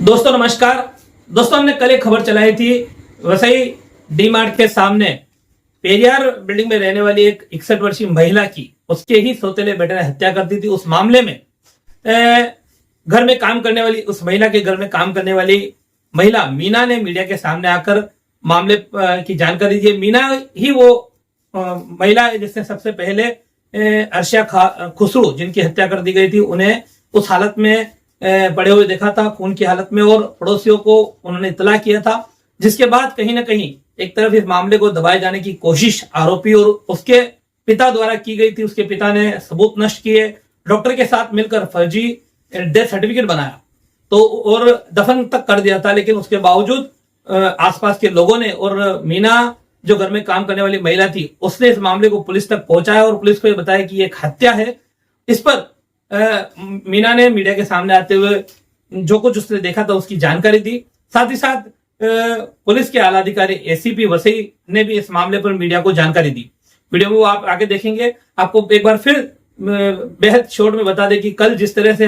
दोस्तों नमस्कार। दोस्तों हमने कल एक खबर चलाई थी, वसई डी मार्ट के सामने पेरियार बिल्डिंग में रहने वाली एक 61 वर्षीय महिला की उसके ही सौतेले बेटे ने हत्या कर दी थी। उस मामले में घर में काम करने वाली उस महिला के घर में काम करने वाली महिला मीना ने मीडिया के सामने आकर मामले की जानकारी दी। मीना ही वो महिला है जिसने सबसे पहले अर्शिया खुसरू जिनकी हत्या कर दी गई थी, उन्हें उस हालत में पड़े हुए देखा था, खून की हालत में, और पड़ोसियों को उन्होंने इतला किया था। जिसके बाद कहीं ना कहीं एक तरफ इस मामले को दबाए जाने की कोशिश आरोपी और उसके पिता द्वारा की गई थी। उसके पिता ने सबूत नष्ट किए, डॉक्टर के साथ मिलकर फर्जी डेथ सर्टिफिकेट बनाया तो और दफन तक कर दिया था। लेकिन उसके बावजूद आसपास के लोगों ने और मीना जो घर में काम करने वाली महिला थी उसने इस मामले को पुलिस तक पहुंचाया और पुलिस को यह बताया कि एक हत्या है। इस पर मीना ने मीडिया के सामने आते हुए जो कुछ उसने देखा था उसकी जानकारी दी। साथ ही साथ पुलिस के आला अधिकारी एसीपी वसई ने भी इस मामले पर मीडिया को जानकारी दी। वीडियो में वो आप आगे देखेंगे। आपको एक बार फिर बेहद शॉर्ट में बता दें कि कल जिस तरह से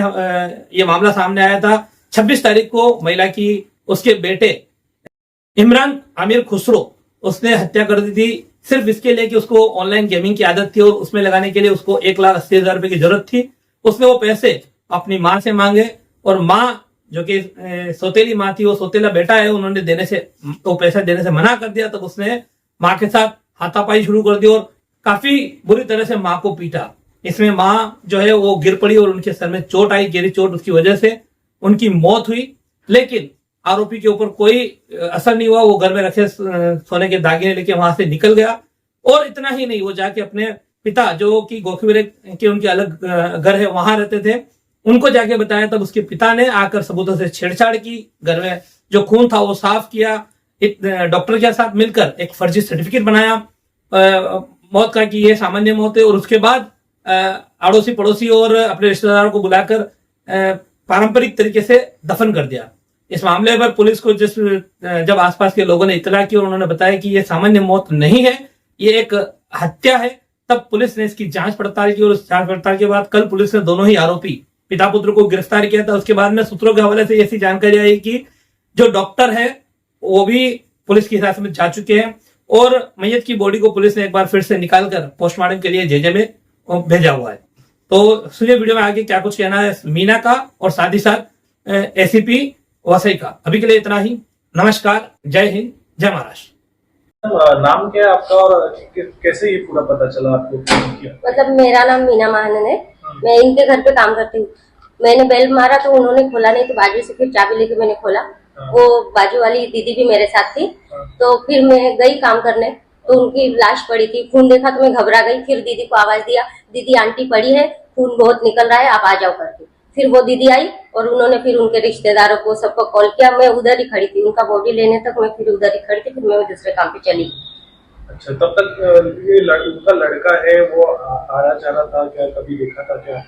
ये मामला सामने आया था, 26 तारीख को महिला की उसके बेटे इमरान आमिर खुसरो उसने हत्या कर दी थी, सिर्फ इसके लिए कि उसको ऑनलाइन गेमिंग की आदत थी और उसमें लगाने के लिए उसको 1,80,000 रुपए की जरूरत थी। उसने वो पैसे अपनी माँ से मांगे और माँ जो कि सौतेली माँ थी, वो सौतेला बेटा है, उन्होंने देने से वो पैसा देने से मना कर दिया। तब उसने माँ के साथ हाथापाई शुरू कर दी और काफी बुरी तरह से माँ को पीटा। इसमें माँ जो है वो गिर पड़ी और उनके सर में चोट आई, गहरी चोट, उसकी वजह से उनकी मौत हुई। लेकिन आरोपी के ऊपर कोई असर नहीं हुआ। वो घर में रखे सोने के दागिने लेके वहां से निकल गया। और इतना ही नहीं, वो जाके अपने पिता जो कि गोखीपुरे के उनके अलग घर है वहां रहते थे, उनको जाके बताया। तब उसके पिता ने आकर सबूतों से छेड़छाड़ की, घर में जो खून था वो साफ किया, डॉक्टर के साथ मिलकर एक फर्जी सर्टिफिकेट बनाया मौत का कि ये सामान्य मौत है। और उसके बाद अड़ोसी पड़ोसी और अपने रिश्तेदारों को बुलाकर पारंपरिक तरीके से दफन कर दिया। इस मामले पर पुलिस को जब आसपास के लोगों ने इतला की और उन्होंने बताया कि ये सामान्य मौत नहीं है, ये एक हत्या है, तब पुलिस ने इसकी जांच पड़ताल की। और उस जांच पड़ताल के बाद कल पुलिस ने दोनों ही आरोपी पिता पुत्र को गिरफ्तार किया था। उसके बाद में सूत्रों के हवाले से ऐसी जानकारी आई कि जो डॉक्टर है वो भी पुलिस की हिरासत में जा चुके हैं और मैयत की बॉडी को पुलिस ने एक बार फिर से निकालकर पोस्टमार्टम के लिए जेजे में भेजा हुआ है। तो सुनिए वीडियो में आगे क्या कुछ कहना है मीना का और साथ ही साथ एसीपी वसई का। अभी के लिए इतना ही। नमस्कार, जय हिंद, जय महाराष्ट्र। नाम क्या है आपका और कैसे ये पूरा पता चला आपको? मतलब मेरा नाम मीना महानन है, मैं इनके घर पे काम करती हूँ। मैंने बेल मारा तो उन्होंने खोला नहीं, तो बाजू से फिर चाबी लेके मैंने खोला। वो बाजू वाली दीदी भी मेरे साथ थी। तो फिर मैं गई काम करने, तो उनकी लाश पड़ी थी। खून देखा तो मैं घबरा गई। फिर दीदी को आवाज दिया, दीदी आंटी पड़ी है, खून बहुत निकल रहा है, आप आ जाओ करके। फिर वो दीदी आई और उन्होंने फिर उनके रिश्तेदारों को सबको कॉल किया। मैं उधर ही खड़ी थी, उनका बॉडी लेने तक मैं फिर उधर ही खड़ी थी। फिर मैं दूसरे काम पे चली। अच्छा, तब तक ये उनका लड़का है वो आया जा रहा था क्या? कभी देखा था क्या?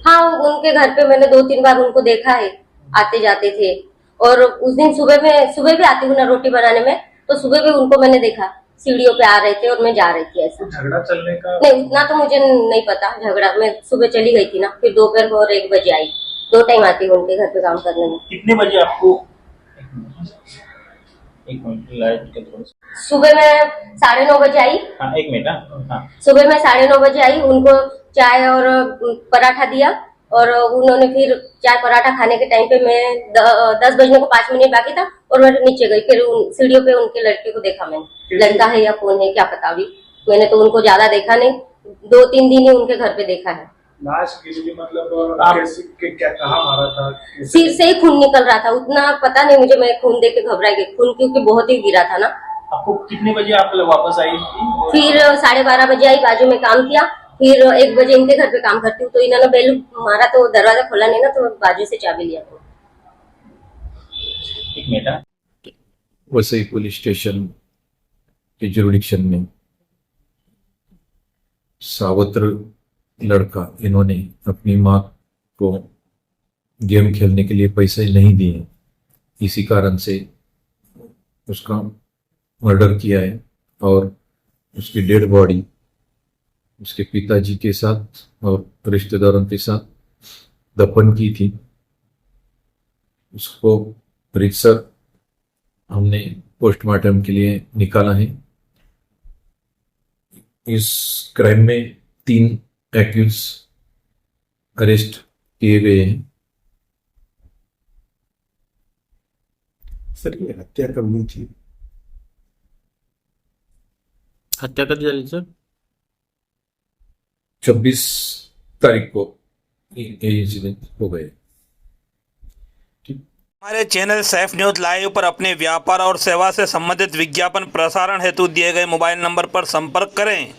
हाँ, उनके घर पे मैंने 2-3 बार उनको देखा है, आते जाते थे। और उस दिन सुबह भी आती हूँ ना रोटी बनाने में, तो सुबह भी उनको मैंने देखा, सीढ़ियों पे आ रहे थे और मैं जा रही थी। ऐसा झगड़ा चलने का नहीं, उतना तो मुझे नहीं पता झगड़ा। मैं सुबह चली गई थी ना, फिर दोपहर को और 1 बजे आई। 2 टाइम आती हूँ उनके घर पे काम करने में। कितने बजे आपको? सुबह मैं 9:30 बजे आई। हाँ, 1 मिनट। हाँ, सुबह मैं 9:30 बजे आई। उनको चाय और पराठा दिया और उन्होंने फिर चाय पराठा खाने के टाइम पे मैं 10 बजने को 5 मिनट बाकी था और मैं नीचे गई। फिर सीढ़ियों पे उनके लड़के को देखा मैंने, लड़का है या कौन है क्या पता। अभी मैंने तो उनको ज्यादा देखा नहीं, 2-3 दिन ही उनके घर पे देखा है। लाश गिरी मतलब क्या कहाँ मारा था? सिर से ही खून निकल रहा था, उतना पता नहीं मुझे। मैं खून देख के घबरा गई, खून क्योंकि बहुत ही गिरा था ना। आपको कितने बजे आप वापस आई? फिर 12:30 बजे आई, बाजू में काम किया। फिर 1 बजे इनके घर पे काम करती हूँ, तो इन्होंने बेल मारा तो दरवाजा खोला नहीं ना, तो बाजू से चाबी लिया। एक मिनट। वसई पुलिस स्टेशन के जुरिडिक्शन में सावत्र लड़का, इन्होंने अपनी माँ को गेम खेलने के लिए पैसे नहीं दिए, इसी कारण से उसका मर्डर किया है और उसकी डेड बॉडी उसके पिताजी के साथ और रिश्तेदारों के साथ दफन की थी। उसको रीतसर हमने पोस्टमार्टम के लिए निकाला है। इस क्राइम में 3 एक्यूज अरेस्ट किए गए हैं। सर ये हत्या कब हुई थी? हत्या कधी झाली सर? 26 तारीख को ये इंसिडेंट हो गए। हमारे चैनल सैफ न्यूज लाइव पर अपने व्यापार और सेवा से संबंधित विज्ञापन प्रसारण हेतु दिए गए मोबाइल नंबर पर संपर्क करें।